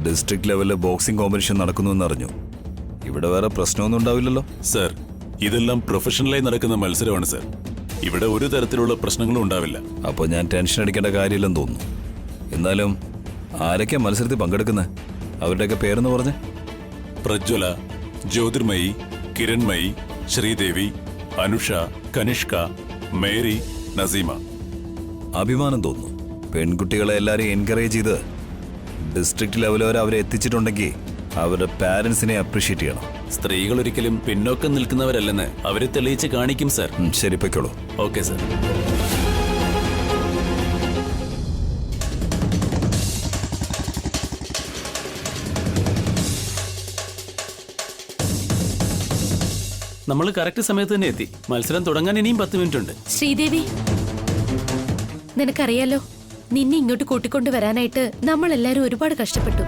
District ലെവലിൽ boxing competition നടക്കുന്നു എന്നറിഞ്ഞു. ഇവിടെ വേറെ പ്രശ്നമൊന്നും ഉണ്ടാവില്ലല്ലോ? സർ, ഇതെല്ലാം പ്രൊഫഷണലായി നടക്കുന്ന മത്സരമാണ് സർ. ഇവിടെ ഒരു തരത്തിലുള്ള പ്രശ്നങ്ങളും ഉണ്ടാവില്ല. അപ്പോൾ ഞാൻ ടെൻഷൻ അടിക്കേണ്ട കാര്യമില്ലെന്ന് തോന്നുന്നു. എന്നാലും ആരൊക്കെയാ മത്സരത്തിൽ പങ്കെടുക്കുന്നത്? അവരുടെയൊക്കെ പേരെന്ന് പറഞ്ഞ്? പ്രജ്വല, ജ്യോതിർമയി, കിരൺമയി, ശ്രീദേവി, അനുഷ, കനിഷ്ക, മേരി, നസീമ. അഭിമാനം തോന്നുന്നു. പെൺകുട്ടികളെ എല്ലാവരെയും എൻകറേജ് ചെയ്ത് ഡിസ്ട്രിക്ട് ലെവൽ വരെ അവരെ എത്തിച്ചിട്ടുണ്ടെങ്കിൽ അവരുടെ പാരൻസിനെ അപ്രീഷിയേറ്റ് ചെയ്യണം. സ്ത്രീകൾ ഒരിക്കലും പിന്നോക്കം നിൽക്കുന്നവരല്ലെന്ന് അവരെ തെളിയിച്ച് കാണിക്കും സർ. ശരി, പൊയ്ക്കോളൂ. Okay sir. നമ്മൾ കറക്റ്റ് സമയത്ത് തന്നെ എത്തി. മത്സരം തുടങ്ങാൻ ഇനിയും 10 മിനിറ്റ് ഉണ്ട്. ശ്രീദേവി, നിനക്കറിയാലോ, നിന്നെ ഇങ്ങോട്ട് കൂട്ടിക്കൊണ്ട് വരാനായിട്ട് നമ്മൾ എല്ലാരും ഒരുപാട് കഷ്ടപ്പെട്ടു.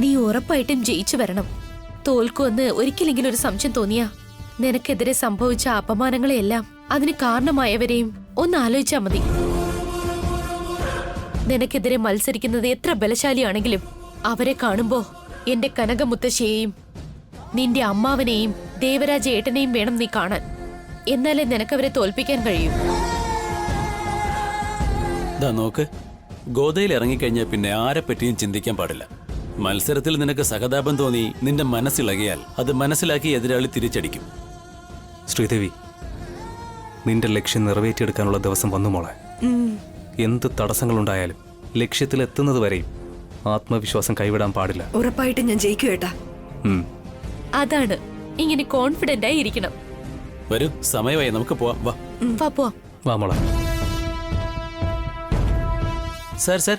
നീ ഉറപ്പായിട്ടും ജയിച്ചു വരണം. തോൽക്കുമെന്ന് ഒരിക്കലെങ്കിലും ഒരു സംശയം തോന്നിയാ നിനക്കെതിരെ സംഭവിച്ച അപമാനങ്ങളെയെല്ലാം അതിന് കാരണമായവരെയും ഒന്ന് ആലോചിച്ചാ മതി. നിനക്കെതിരെ മത്സരിക്കുന്നത് എത്ര ബലശാലിയാണെങ്കിലും അവരെ കാണുമ്പോ എന്റെ കനകമുത്തശ്ശിയെയും നിന്റെ അമ്മാവനെയും ദേവരാജ ഏട്ടനെയും വേണം നീ കാണാൻ. എന്നാലേ നിനക്കവരെ തോൽപ്പിക്കാൻ കഴിയൂ. നോക്ക്, ഗോദയിൽ ഇറങ്ങിക്കഴിഞ്ഞാൽ പിന്നെ ആരെ പറ്റിയും ചിന്തിക്കാൻ പാടില്ല. മത്സരത്തിൽ നിനക്ക് സഹതാപം തോന്നി നിന്റെ മനസ്സിളകിയാൽ അത് മനസ്സിലാക്കി എതിരാളി തിരിച്ചടിക്കും. ശ്രീദേവി, നിന്റെ ലക്ഷ്യം നിറവേറ്റിയെടുക്കാനുള്ള ദിവസം വന്നു മോളെ. എന്ത് തടസ്സങ്ങളുണ്ടായാലും ലക്ഷ്യത്തിലെത്തുന്നത് വരെയും ആത്മവിശ്വാസം കൈവിടാൻ പാടില്ല. ഉറപ്പായിട്ടും ഞാൻ ജയിക്കും ഏട്ടാ. അതാണ്, ഇങ്ങനെ കോൺഫിഡന്റ് ആയി ഇരിക്കണം. വരൂ, സമയമായി, നമുക്ക് പോവാം. വാ പോവാം. വാ മോളെ. സാർ സാർ,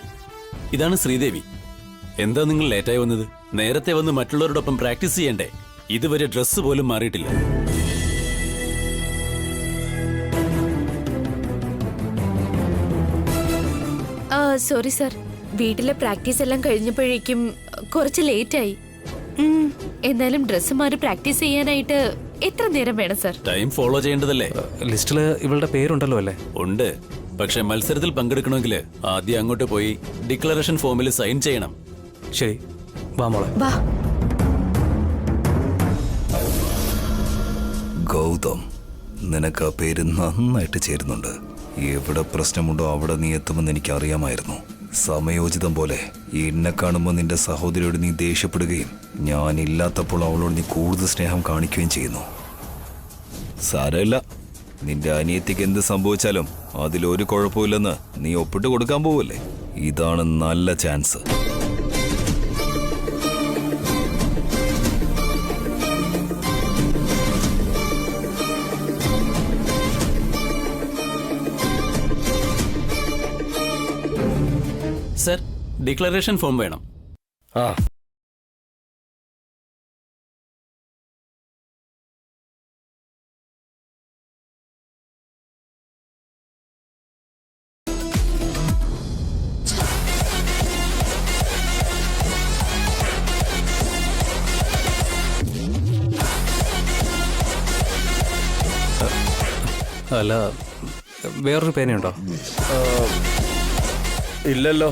ഇതാണ് ശ്രീദേവി. എന്താ നിങ്ങൾ ലേറ്റായി വന്നത്? നേരത്തെ വന്ന് മറ്റുള്ളവരോടൊപ്പം പ്രാക്ടീസ് ചെയ്യണ്ടേ? ഇതുവരെ ഡ്രസ്സ് പോലും മാറിയിട്ടില്ല. സോറി സാർ, വീട്ടിലെ പ്രാക്ടീസ് എല്ലാം കഴിഞ്ഞപ്പോഴേക്കും കുറച്ച് ലേറ്റായി. എന്നാലും ഡ്രസ്സ് മാറി പ്രാക്ടീസ് ചെയ്യാനായിട്ട് എത്ര നേരം വേണം സാർ? Time follow ചെയ്യേണ്ടതല്ലേ? ലിസ്റ്റില് ഇവളുടെ പേരുണ്ടല്ലോ അല്ലേ? ഉണ്ട്. പക്ഷെ മത്സരത്തിൽ പങ്കെടുക്കണമെങ്കിൽ ആദ്യം അങ്ങോട്ട് പോയി ഡിക്ലറേഷൻ ഫോമിൽ സൈൻ ചെയ്യണം. ശരി, വാ മോളെ. വാ. ഗൗതം, നിനക്ക് ആ പേര് നന്നായിട്ട് ചേരുന്നുണ്ട്. എവിടെ പ്രശ്നമുണ്ടോ അവിടെ നീ എത്തുമെന്ന് എനിക്ക് അറിയാമായിരുന്നു. സമയോചിതം പോലെ എന്നെ കാണുമ്പോൾ നിന്റെ സഹോദരിയോട് നീ ദേഷ്യപ്പെടുകയും ഞാനില്ലാത്തപ്പോൾ അവളോട് നീ കൂടുതൽ സ്നേഹം കാണിക്കുകയും ചെയ്യുന്നു. സാരമില്ല, നിന്റെ അനിയത്തിക്ക് എന്ത് സംഭവിച്ചാലും അതിലൊരു കുഴപ്പമില്ലെന്ന് നീ ഒപ്പിട്ട് കൊടുക്കാൻ പോവല്ലേ? ഇതാണ് നല്ല ചാൻസ്. സർ, ഡിക്ലറേഷൻ ഫോം വേണം. അല്ല, വേറൊരു പേനയുണ്ടോ? ഇല്ലല്ലോ.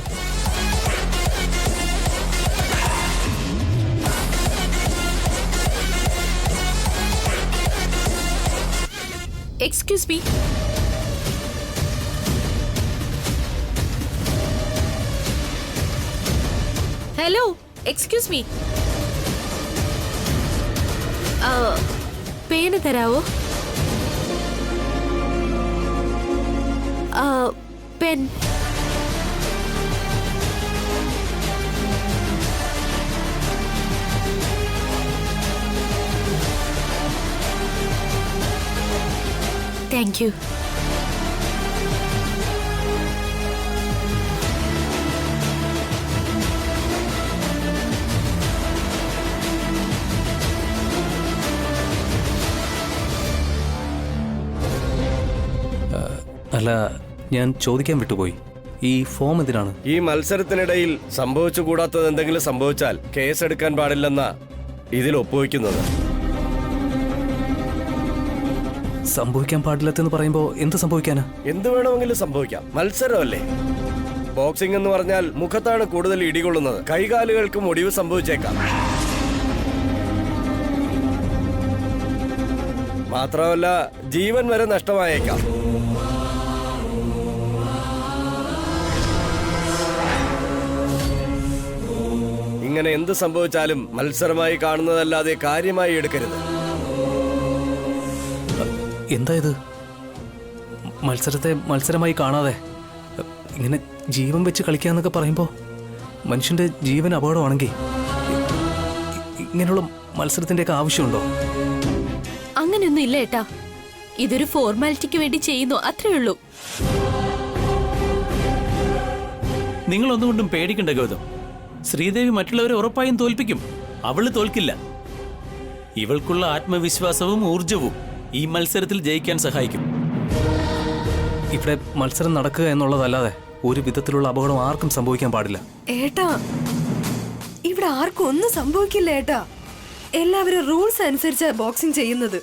Excuse me. Hello, excuse me. പേന തരാവോ? പെൻ. Thank you. അല്ല, ഞാൻ ചോദിക്കാൻ വിട്ടുപോയി, ഈ ഫോം എന്തിനാണ്? ഈ മത്സരത്തിനിടയിൽ സംഭവിച്ചുകൂടാത്തത് എന്തെങ്കിലും സംഭവിച്ചാൽ കേസെടുക്കാൻ പാടില്ലെന്നാ ഇതിൽ ഒപ്പുവെക്കുന്നത്. സംഭവിക്കാൻ പാടില്ലെന്ന് പറയുമ്പോ എന്ത് സംഭവിക്കാനാ? എന്ത് വേണമെങ്കിലും സംഭവിക്കാം, മത്സരമല്ലേ. ബോക്സിംഗ് എന്ന് പറഞ്ഞാൽ മുഖത്താണ് കൂടുതൽ ഇടികൊള്ളുന്നത്. കൈകാലുകൾക്കും ഒടിവ് സംഭവിച്ചേക്കാം. മാത്രമല്ല ജീവൻ വരെ നഷ്ടമായേക്കാം. ഇങ്ങനെ എന്ത് സംഭവിച്ചാലും മത്സരമായി കാണുന്നതല്ലാതെ കാര്യമായി എടുക്കരുത്. എന്താ ഇത്? മത്സരത്തെ മത്സരമായി കാണാതെ ഇങ്ങനെ ജീവൻ വെച്ച് കളിക്കാന്നൊക്കെ പറയുമ്പോൾ മനുഷ്യന്റെ ജീവൻ അപകടമാണെങ്കിൽ ഇങ്ങനെയുള്ള മത്സരത്തിൻ്റെയൊക്കെ ആവശ്യമുണ്ടോ? അങ്ങനെയൊന്നും ഇല്ല ഏട്ടാ. ഇതൊരു ഫോർമാലിറ്റിക്ക് വേണ്ടി ചെയ്യുന്നു, അത്രേ ഉള്ളൂ. നിങ്ങളൊന്നുകൊണ്ടും പേടിക്കണ്ട ഗൗതം. ശ്രീദേവി മറ്റുള്ളവരെ ഉറപ്പായും തോൽപ്പിക്കും. അവള് തോൽക്കില്ല. ഇവൾക്കുള്ള ആത്മവിശ്വാസവും ഊർജവും ഈ മത്സരത്തിൽ ജയിക്കാൻ സഹായിക്കും. ഇവിടെ മത്സരം നടക്കുക എന്നുള്ളതല്ലാതെ ഒരു വിധത്തിലുള്ള അപകടം ആർക്കും സംഭവിക്കാൻ പാടില്ല. ഏട്ടാ, ഇവിടെ ആർക്കും ഒന്നും സംഭവിക്കില്ല ഏട്ടാ. എല്ലാവരും റൂൾസ് അനുസരിച്ചാ ബോക്സിംഗ് ചെയ്യുന്നത്.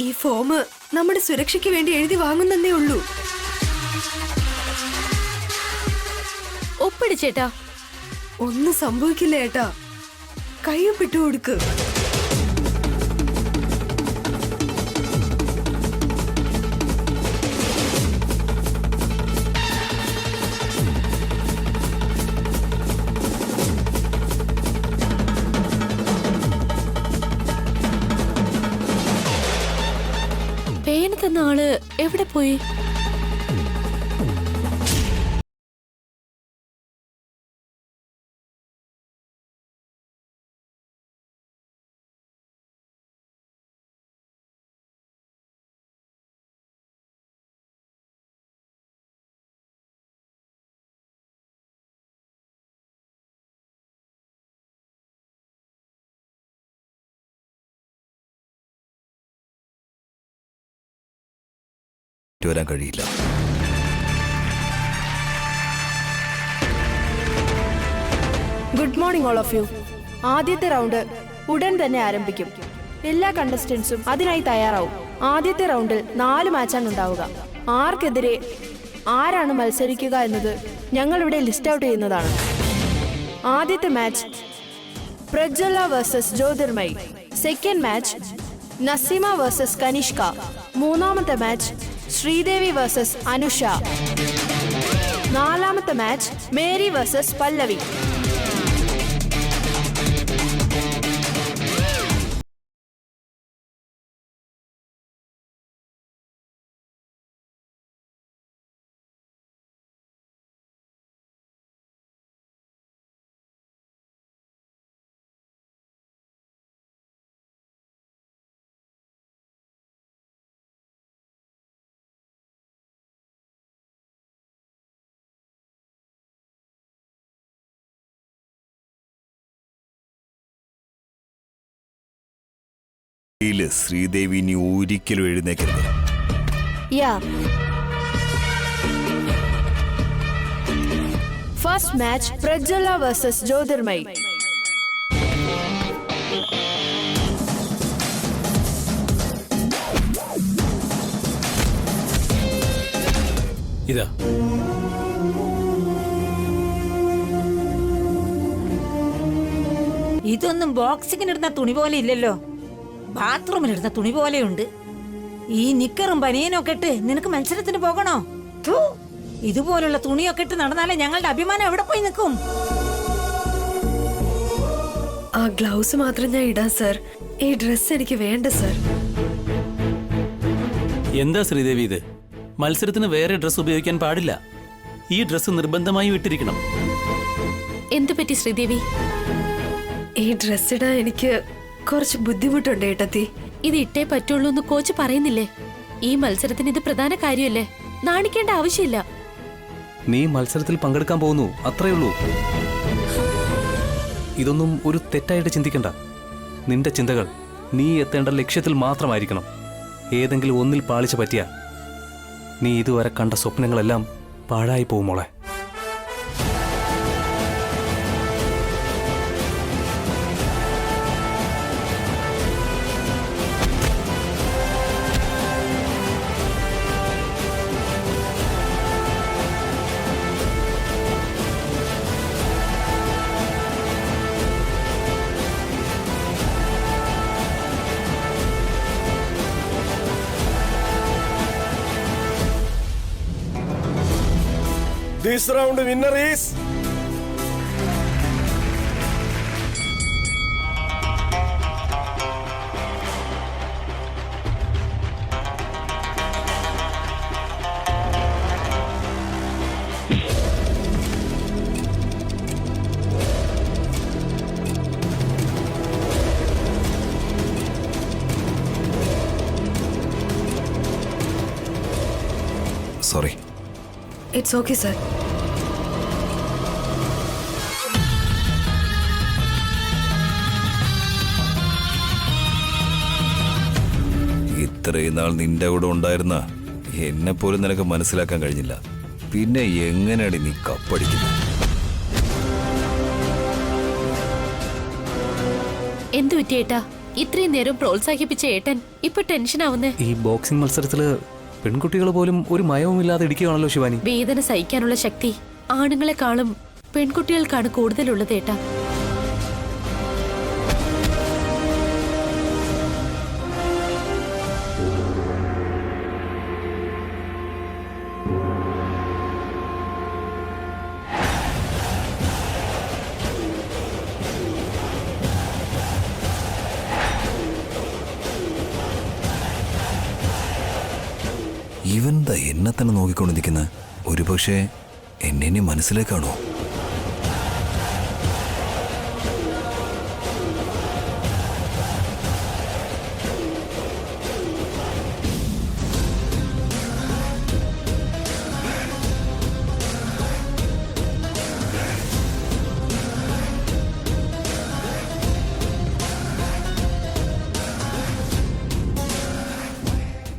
ഈ ഫോം നമ്മുടെ സുരക്ഷയ്ക്ക് വേണ്ടി എഴുതി വാങ്ങുന്നേ ഉള്ളൂ. ഒപ്പിടിച്ചേട്ടാ. ഒന്നും സംഭവിക്കില്ല ഏട്ടാ. കയ്യും വിട്ടുകൊടുക്ക്. പേന തന്ന ആള് എവിടെ പോയി? വരാൻ കഴിയില്ല. Good morning all of you. ആദ്യത്തെ റൗണ്ട് ഉടൻ തന്നെ ആരംഭിക്കും. എല്ലാ കണ്ടസ്റ്റൻസും അതിനായി തയ്യാറാവും. ആദ്യത്തെ റൗണ്ടിൽ 4 മാച്ചാണ് ഉണ്ടാവുക. ആർക്കെതിരെ ആരാണ് മത്സരിക്കുക എന്നത് ഞങ്ങളിവിടെ ലിസ്റ്റ് ഔട്ട് ചെയ്യുന്നതാണ്. ആദ്യത്തെ match Prajwala versus Jyothirmayi. Second match Naseema versus Kanishka. മൂന്നാമത്തെ മാച്ച് ശ്രീദേവി വേഴ്സസ് അനുഷ. നാലാമത്തെ match Mary versus Pallavi. Sridevi ഇനി ഒരിക്കലും എഴുന്നേക്കരുത്. First match Prajwala versus Jyothirmayi. ഇതാ ഇതൊന്നും ബോക്സിങ്ങിനിടുന്ന തുണി പോലെ ഇല്ലല്ലോ. ബാത്റൂമിലിടുന്ന തുണി പോലെയുണ്ട്. ഈ നിക്കറും ബനിയനും ഒക്കെ ഇട്ട് നിനക്ക് മത്സരത്തിന് പോകണോ? ഥു, ഇതുപോലുള്ള തുണിയൊക്കെ ഇട്ട് നടന്നാലേ ഞങ്ങളുടെ അഭിമാനം എവിടെ പോയി നിൽക്കും? ആ ഗ്ലൗസ് മാത്രം ഞാൻ ഇടാം സർ. ഈ ഡ്രസ് എനിക്ക് വേണ്ട സർ. എന്താ ശ്രീദേവി ഇത്? മത്സരത്തിന് വേറെ ഡ്രസ് ഉപയോഗിക്കാൻ പാടില്ല. ഈ ഡ്രസ് നിർബന്ധമായി ഇട്ടിരിക്കണം. എന്തു പറ്റി ശ്രീദേവി? ഈ ഡ്രസ് ഇടാൻ എനിക്ക് കുറച്ച് ബുദ്ധിമുട്ടുണ്ട് ഏട്ടത്തി. ഇത് ഇട്ടേ പറ്റുള്ളൂ എന്ന് കോച്ച് പറയുന്നില്ലേ? ഈ മത്സരത്തിന് ഇത് പ്രധാന കാര്യമല്ലേ? നാണിക്കേണ്ട ആവശ്യമില്ല. നീ മത്സരത്തിൽ പങ്കെടുക്കാൻ പോകുന്നു, അത്രയേ ഉള്ളൂ. ഇതൊന്നും ഒരു തെറ്റായിട്ട് ചിന്തിക്കണ്ട. നിന്റെ ചിന്തകൾ നീ എത്തേണ്ട ലക്ഷ്യത്തിൽ മാത്രമായിരിക്കണം. ഏതെങ്കിലും ഒന്നിൽ പാളിച്ച പറ്റിയ നീ ഇതുവരെ കണ്ട സ്വപ്നങ്ങളെല്ലാം പാഴായി പോകും മോളെ. This round winner is sorry. It's okay sir. ഇത്രയും നാൾ നിന്റെ കൂടെ ഉണ്ടായിരുന്ന എന്നെ പോലും നിനക്ക് മനസ്സിലാക്കാൻ കഴിഞ്ഞില്ല. പിന്നെ എങ്ങനെയാണ് നീ കപ്പടിക്കുന്നത്? എന്തു പറ്റിയേട്ടാ? ഇത്രയും നേരം പ്രോത്സാഹിപ്പിച്ച ഏട്ടൻ ഇപ്പൊ ടെൻഷൻ ആവുന്നേ? ഈ ബോക്സിംഗ് മത്സരത്തില് പെൺകുട്ടികൾ പോലും ഒരു മയവുമില്ലാതെ ഇടിക്കുകയാണല്ലോ ശിവാനി. വേദന സഹിക്കാനുള്ള ശക്തി ആണുങ്ങളെക്കാളും പെൺകുട്ടികൾക്കാണ് കൂടുതലുള്ളത് ഏട്ടാ. ഇവന്താ എന്നെ തന്നെ നോക്കിക്കൊണ്ട് നിൽക്കുന്നത്? ഒരുപക്ഷെ എന്നെ ഇനി മനസ്സിലേക്കാണോ?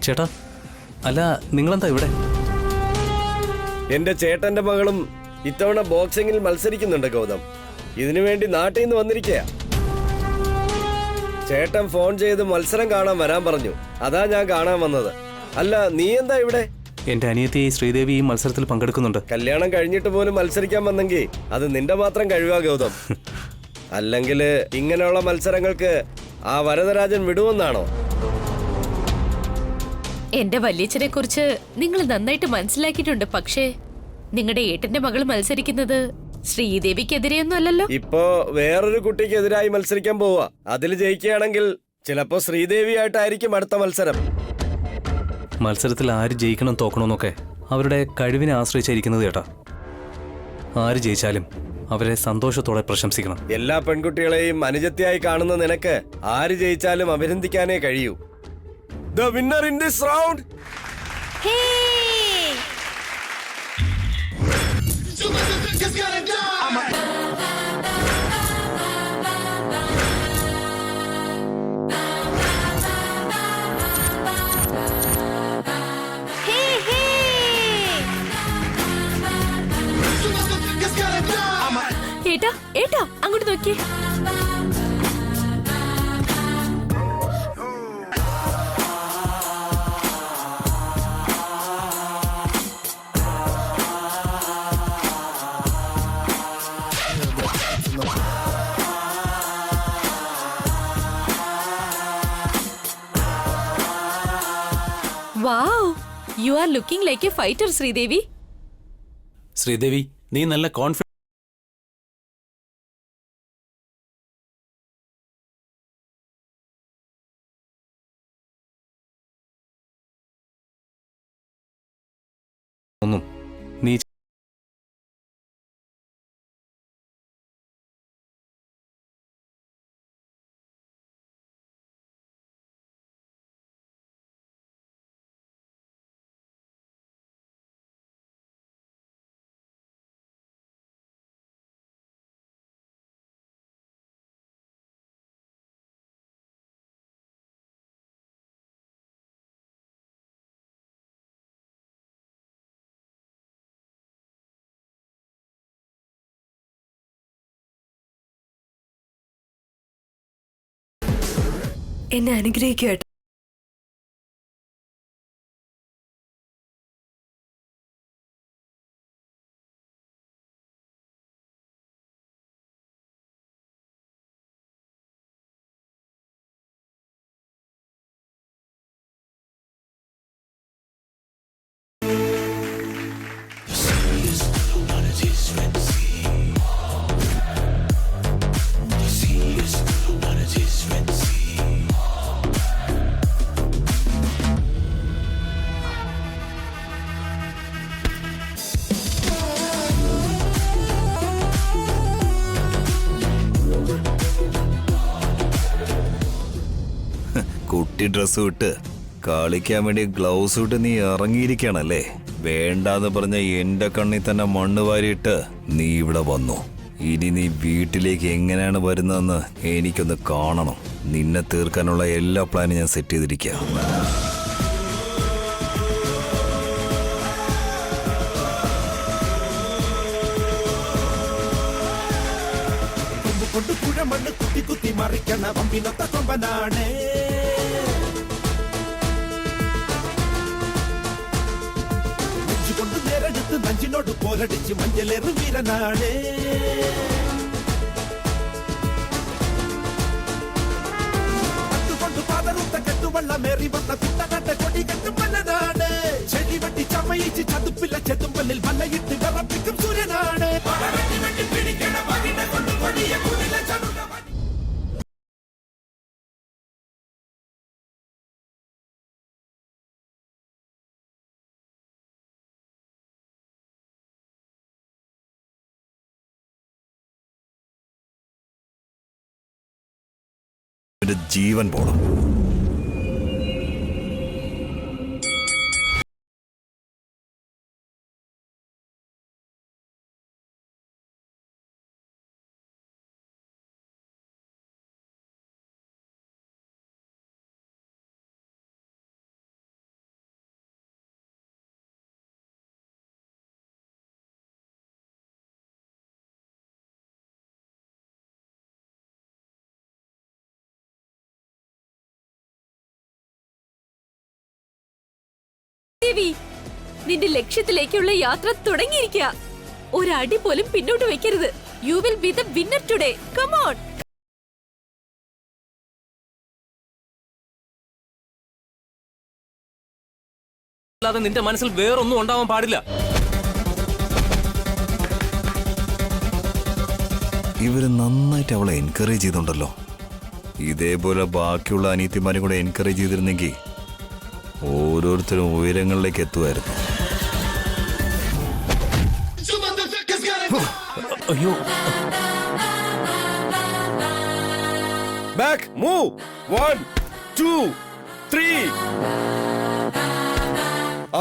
ചേട്ടാ, അല്ല നിങ്ങളെന്താ ഇവിടെ? എന്റെ ചേട്ടന്റെ മകളും ഇത്തവണ ബോക്സിംഗിൽ മത്സരിക്കുന്നുണ്ട് ഗൗതം. ഇതിനു വേണ്ടി നാട്ടിൽ നിന്ന് വന്നിരിക്കുക. ചേട്ടൻ ഫോൺ ചെയ്ത് മത്സരം കാണാൻ വരാൻ പറഞ്ഞു. അതാ ഞാൻ കാണാൻ വന്നത്. അല്ല, നീ എന്താ ഇവിടെ? എന്റെ അനിയത്തി ശ്രീദേവി ഈ മത്സരത്തിൽ പങ്കെടുക്കുന്നുണ്ട്. കല്യാണം കഴിഞ്ഞിട്ട് പോലും മത്സരിക്കാൻ വന്നെങ്കിൽ അത് നിന്റെ മാത്രം കഴിവാ ഗൗതം. അല്ലെങ്കിൽ ഇങ്ങനെയുള്ള മത്സരങ്ങൾക്ക് ആ വരദരാജൻ വിടുമെന്നാണോ? എന്റെ വല്യച്ഛനെ കുറിച്ച് നിങ്ങൾ നന്നായിട്ട് മനസ്സിലാക്കിയിട്ടുണ്ട്. പക്ഷേ നിങ്ങളുടെ ഏട്ടന്റെ മകൾ മത്സരിക്കുന്നത് ശ്രീദേവിക്കെതിരെയൊന്നും അല്ലല്ലോ. ഇപ്പോ വേറൊരു കുട്ടിക്കെതിരായി മത്സരിക്കാൻ പോവാ. അതിൽ ജയിക്കുകയാണെങ്കിൽ ചിലപ്പോ ശ്രീദേവിയായിട്ടായിരിക്കും അടുത്ത മത്സരം. മത്സരത്തിൽ ആര് ജയിക്കണം തോക്കണമെന്നൊക്കെ അവരുടെ കഴിവിനെ ആശ്രയിച്ചായിരിക്കുന്നത് ചേട്ടാ. ആര് ജയിച്ചാലും അവരെ സന്തോഷത്തോടെ പ്രശംസിക്കണം. എല്ലാ പെൺകുട്ടികളെയും അനുജത്തിയായി കാണുന്ന നിനക്ക് ആര് ജയിച്ചാലും അഭിനന്ദിക്കാനേ കഴിയൂ. The winner in this round. ഏട്ടാ ഏട്ടാ അങ്ങോട്ട് നോക്കിയേ. Wow, you are looking like a fighter Sridevi. Sridevi, നീ നല്ല കോൺഫിഡൻസ് ഒന്നും നീ എന്നെ അനുഗ്രഹിക്കുക. സെക്യൂരിറ്റി ഡ്രസ്സും ഇട്ട് കളിക്കാൻ വേണ്ടി ഗ്ലൗസ് ഇട്ട് നീ ഇറങ്ങിയിരിക്കണല്ലേ? വേണ്ടാന്ന് പറഞ്ഞ എന്റെ കണ്ണിൽ തന്നെ മണ്ണ് വാരിയിട്ട് നീ ഇവിടെ വന്നു. ഇനി നീ വീട്ടിലേക്ക് എങ്ങനെയാണ് വരുന്നതെന്ന് എനിക്കൊന്ന് കാണണം. നിന്നെ തീർക്കാനുള്ള എല്ലാ പ്ലാനും ഞാൻ സെറ്റ് ചെയ്തിരിക്കുക. കൊണ്ട് പുഴമണ്ണ് കുത്തി കുത്തി മറിക്കണ വമ്പിനൊത്ത കൊമ്പനാണ്. നെഞ്ചുകൊണ്ട് നേരെടുത്ത് നഞ്ചിനോട് പോരടിച്ച് മഞ്ചലേറ് വീരനാണ്. അതുകൊണ്ട് പാതറുത്ത കെട്ടുവള്ളമേറി വന്ന കുട്ടനാട്ട കൊടി കെട്ടുമ്പല്ലനാണ്. ചെടി വെട്ടി ചമയിച്ച് ചതുപ്പില്ല ചെതുമ്പലിൽ വല്ലയിട്ട് വിറപ്പിക്കും സൂര്യനാണ്. ഒരു ജീവൻ പോണം. ദേവി, നിന്റെ ലക്ഷ്യത്തിലേക്കുള്ള യാത്ര തുടങ്ങിയിരിക്കുക. ഒരടി പോലും പിന്നോട്ട് വെക്കരുത്. You will be the winner today. Come on. അല്ലാതെ നിന്റെ മനസ്സിൽ വേറൊന്നും ഉണ്ടാവാൻ പാടില്ല. ഇവര് നന്നായിട്ട് അവളെ എൻകറേജ് ചെയ്തുണ്ടല്ലോ. ഇതേപോലെ ബാക്കിയുള്ള അനിയത്തിമാരും കൂടെ എൻകറേജ് ചെയ്തിരുന്നെങ്കിൽ ഓരോരുത്തരും ഉയരങ്ങളിലേക്ക് എത്തുമായിരുന്നു. അയ്യോ, back move 1 2 3.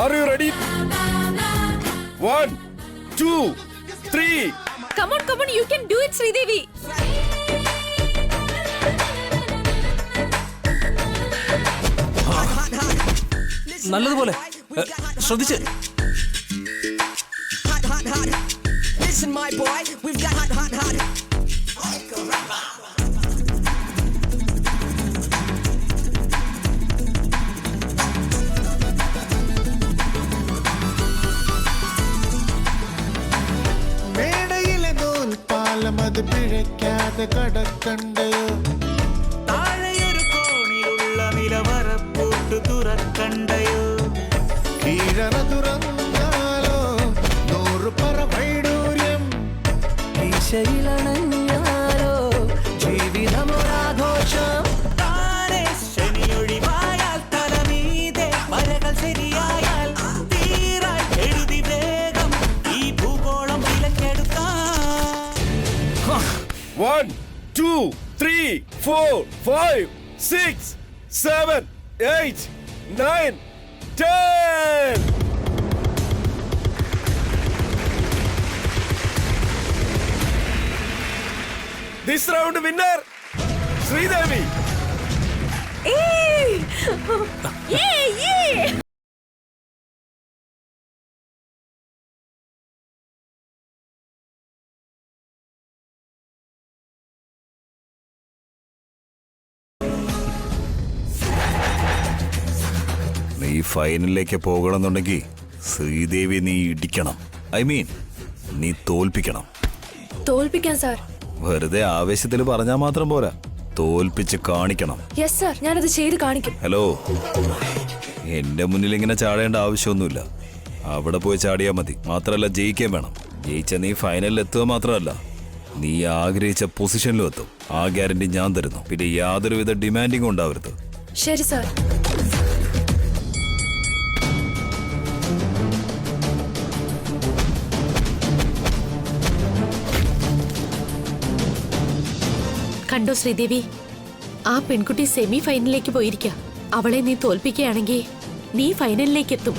Are you ready? 1 2 3. Come on, you can do it, Sridevi. നല്ലതുപോലെ ശ്രദ്ധിച്ച്. മേടയിലെ നൂൽപ്പാലം അത് പിഴയ്ക്കാതെ കടക്കണ്ടയോ? താഴെയൊരു കോണിലുള്ള നിലവറപ്പൂട്ട് തുറക്കണ്ടയോ? കീഴറ തുറന്നാലോ 100 പറ വൈഡൂര്യം ഈശയിലണഞ്ഞാലോ ജീവിതമൊരാഘോഷം. താരെ ശനിയൊഴിവായാൽ തലമീതെ വരകൾ ശരിയായാൽ തീരായി എഴുതി വേഗം ഈ ഭൂഗോളം വിലക്കെടുക്കാം. 1 2 3 4 5 6 7 8 9 10. This round winner Sridevi. നീ ഫൈനലിലേക്ക് പോകണമെന്നുണ്ടെങ്കിൽ ശ്രീദേവി നീ ഇടിക്കണം. ഐ മീൻ നീ തോൽപ്പിക്കണം. തോൽപ്പിക്കാൻ സാർ. വെറുതെ ആവേശത്തിൽ പറഞ്ഞാൽ മാത്രം പോരാ, തോൽപ്പിച്ച് കാണിക്കണം. യെസ് സാർ, ഞാനത് ചെയ്ത് കാണിക്കും. ഹലോ, എന്റെ മുന്നിൽ ഇങ്ങനെ ചാടേണ്ട ആവശ്യമൊന്നുമില്ല. അവിടെ പോയി ചാടിയാൽ മതി. മാത്രമല്ല ജയിക്കാൻ വേണം. ജയിച്ച നീ ഫൈനലിൽ എത്തുക മാത്രമല്ല, നീ ആഗ്രഹിച്ച പൊസിഷനിലും എത്തും. ആ ഗ്യാരണ്ടി ഞാൻ തരുന്നു. പിന്നെ യാതൊരുവിധ ഡിമാൻഡിങ്ങും ഉണ്ടാവരുത്. ശരി സാർ. കണ്ടോ ശ്രീദേവി, ആ പെൺകുട്ടി സെമി ഫൈനലിലേക്ക് പോയിരിക്കുക. അവളെ നീ തോൽപ്പിക്കുകയാണെങ്കിൽ നീ ഫൈനലിലേക്ക് എത്തും.